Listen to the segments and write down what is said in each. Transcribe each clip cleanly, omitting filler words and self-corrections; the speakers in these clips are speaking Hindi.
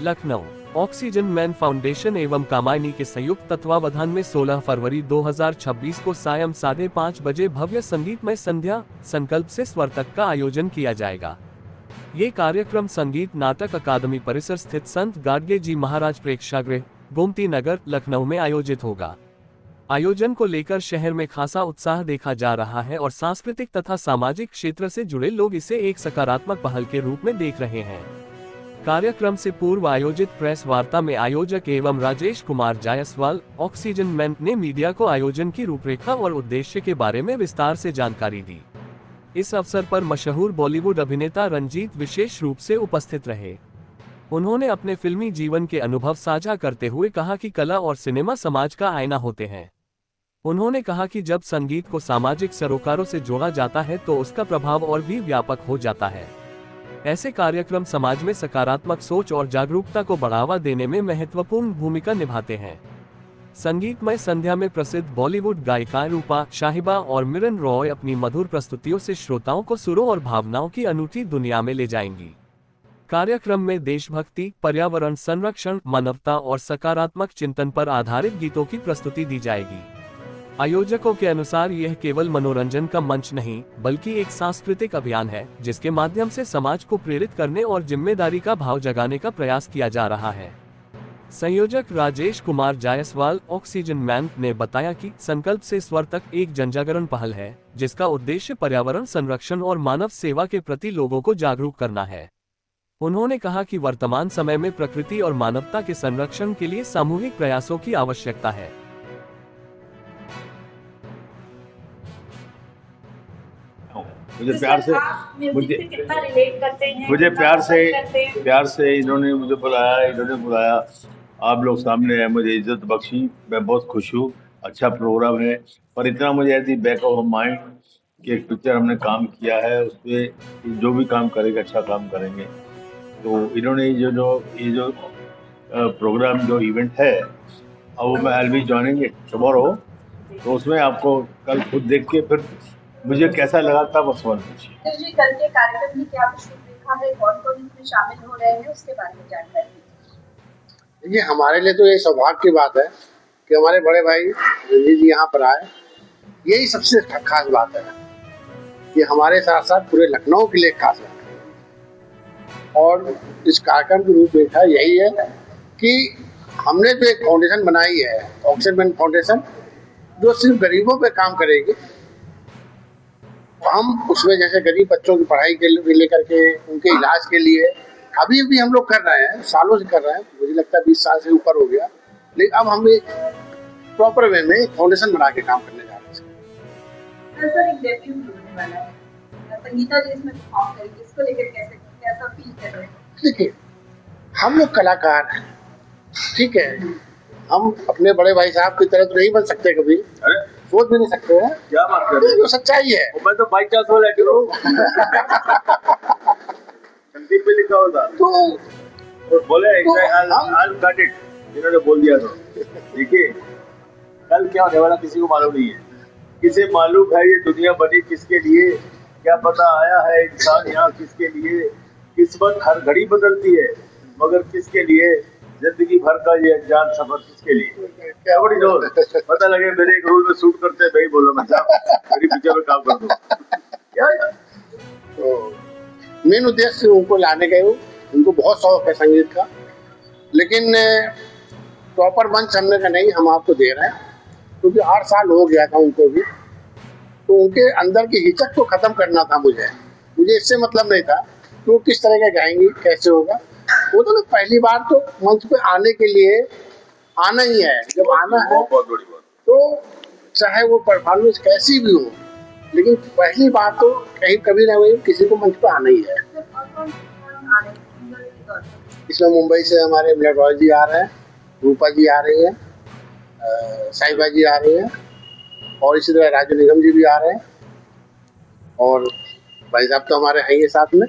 लखनऊ ऑक्सीजन मैन फाउंडेशन एवं कामायनी के संयुक्त तत्वावधान में 16 फरवरी 2026 को सायं 5:30 बजे भव्य संगीतमय संध्या संकल्प से स्वर तक का आयोजन किया जाएगा। ये कार्यक्रम संगीत नाटक अकादमी परिसर स्थित संत गाडगे जी महाराज प्रेक्षागृह, गोमती नगर, लखनऊ में आयोजित होगा। आयोजन को लेकर शहर में खासा उत्साह देखा जा रहा है और सांस्कृतिक तथा सामाजिक क्षेत्र से जुड़े लोग इसे एक सकारात्मक पहल के रूप में देख रहे हैं। कार्यक्रम से पूर्व आयोजित प्रेस वार्ता में आयोजक एवं राजेश कुमार जायसवाल, ऑक्सीजन मैन ने मीडिया को आयोजन की रूपरेखा और उद्देश्य के बारे में विस्तार से जानकारी दी। इस अवसर पर मशहूर बॉलीवुड अभिनेता रंजीत विशेष रूप से उपस्थित रहे। उन्होंने अपने फिल्मी जीवन के अनुभव साझा करते हुए कहा कि कला और सिनेमा समाज का आईना होते हैं। उन्होंने कहा कि जब संगीत को सामाजिक सरोकारों से जोड़ा जाता है तो उसका प्रभाव और भी व्यापक हो जाता है। ऐसे कार्यक्रम समाज में सकारात्मक सोच और जागरूकता को बढ़ावा देने में महत्वपूर्ण भूमिका निभाते हैं। संगीतमय संध्या में प्रसिद्ध बॉलीवुड गायिका रूपा, शाहिबा और मिरन रॉय अपनी मधुर प्रस्तुतियों से श्रोताओं को सुरों और भावनाओं की अनूठी दुनिया में ले जाएंगी। कार्यक्रम में देशभक्ति, पर्यावरण संरक्षण, मानवता और सकारात्मक चिंतन पर आधारित गीतों की प्रस्तुति दी जाएगी। आयोजकों के अनुसार यह केवल मनोरंजन का मंच नहीं, बल्कि एक सांस्कृतिक अभियान है, जिसके माध्यम से समाज को प्रेरित करने और जिम्मेदारी का भाव जगाने का प्रयास किया जा रहा है। संयोजक राजेश कुमार जायसवाल, ऑक्सीजन मैन, ने बताया कि संकल्प से स्वर तक एक जनजागरण पहल है, जिसका उद्देश्य पर्यावरण संरक्षण और मानव सेवा के प्रति लोगों को जागरूक करना है। उन्होंने कहा कि वर्तमान समय में प्रकृति और मानवता के संरक्षण के लिए सामूहिक प्रयासों की आवश्यकता है। मुझे प्यार से इन्होंने मुझे बुलाया, आप लोग सामने है, मुझे इज्जत बख्शी, मैं बहुत खुश हूँ। अच्छा प्रोग्राम है, पर इतना मुझे ऐसी बैक ऑफ माइंड कि एक पिक्चर हमने काम किया है, उसपे जो भी काम करेंगे अच्छा काम करेंगे। तो इन्होंने ये जो प्रोग्राम जो इवेंट है, अब वो मैं I will be joining it tomorrow, तो उसमें आपको कल खुद देख के फिर मुझे कैसा लगा था बस सवाल पूछिए। जी, कल के कार्यक्रम की क्या रूपरेखा है, कौन-कौन इसमें शामिल हो रहे हैं, उसके बारे में जानकारी दीजिए। देखिए, हमारे लिए तो ये सौभाग्य की बात है कि हमारे बड़े भाई रंजीत जी यहाँ पर आए। यही सबसे खास बात है कि हमारे साथ साथ पूरे लखनऊ के लिए खास है। और इस कार्यक्रम की रूपरेखा यही है कि हमने जो एक फाउंडेशन बनाई है, ऑक्सीजन मैन फाउंडेशन, जो सिर्फ गरीबों पे काम करेगी। हम उसमें जैसे गरीब बच्चों की पढ़ाई के लेकर के, उनके इलाज के लिए अभी भी हम लोग कर रहे हैं, सालों से कर रहे हैं, मुझे लगता है 20 साल से ऊपर हो गया। लेकिन अब हम एक प्रॉपर वे में फाउंडेशन बना के काम करने जा रहे हैं। सर, एक डेब्यू होने वाला है, संगीता जी इसमें परफॉर्म करेंगी, इसको लेकर कैसा फील कर रहे हैं? देखिए, हम लोग कलाकार हैं, ठीक है, हम अपने बड़े भाई साहब की तरह तो नहीं बन सकते, कभी सोच भी नहीं सकते हैं। क्या बात कर रहे हैं? जो सच्चाई है। मैं तो बाई चांस हो लेके संदीप पे लिखा होता तो बोले इन्होंने बोल दिया। तो देखिए, कल क्या होने वाला किसी को मालूम नहीं है। किसे मालूम है ये दुनिया बनी किसके लिए, क्या पता आया है इंसान यहाँ किसके लिए। किस्मत हर घड़ी बदलती है, मगर किसके लिए, जिंदगी भर का ये अनजान सफर किसके लिए। क्या बड़ी जोर पता लगे मेरे एक रोल में शूट करते भाई, बोलो मैं मेरी पिक्चर में काम कर दूं क्या। तो मेन उद्देश्य उनको लाने गए, उनको बहुत शौक है संगीत का, लेकिन प्रॉपर मंच हमने का नहीं, हम आपको दे रहे हैं क्योंकि 8 साल हो गया था उनको भी। तो उनके अंदर की हिचक को खत्म करना था मुझे इससे मतलब नहीं था कि वो किस तरह का गाएंगी, कैसे होगा। वो तो पहली बार तो मंच पे आने के लिए आना ही है। जब आना है तो चाहे वो परफॉर्मेंस कैसी भी हो, लेकिन पहली बार तो कभी ना कभी किसी को मंच पे आना ही है। इसमें मुंबई से हमारे मिरन रॉय जी आ रहे हैं, रूपा जी आ रही हैं, साहिबा जी आ रही हैं, और इसी तरह राजू निगम जी भी आ रहे हैं, और भाई साहब तो हमारे हैं ये साथ में,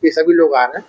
ये सभी लोग आ रहे हैं।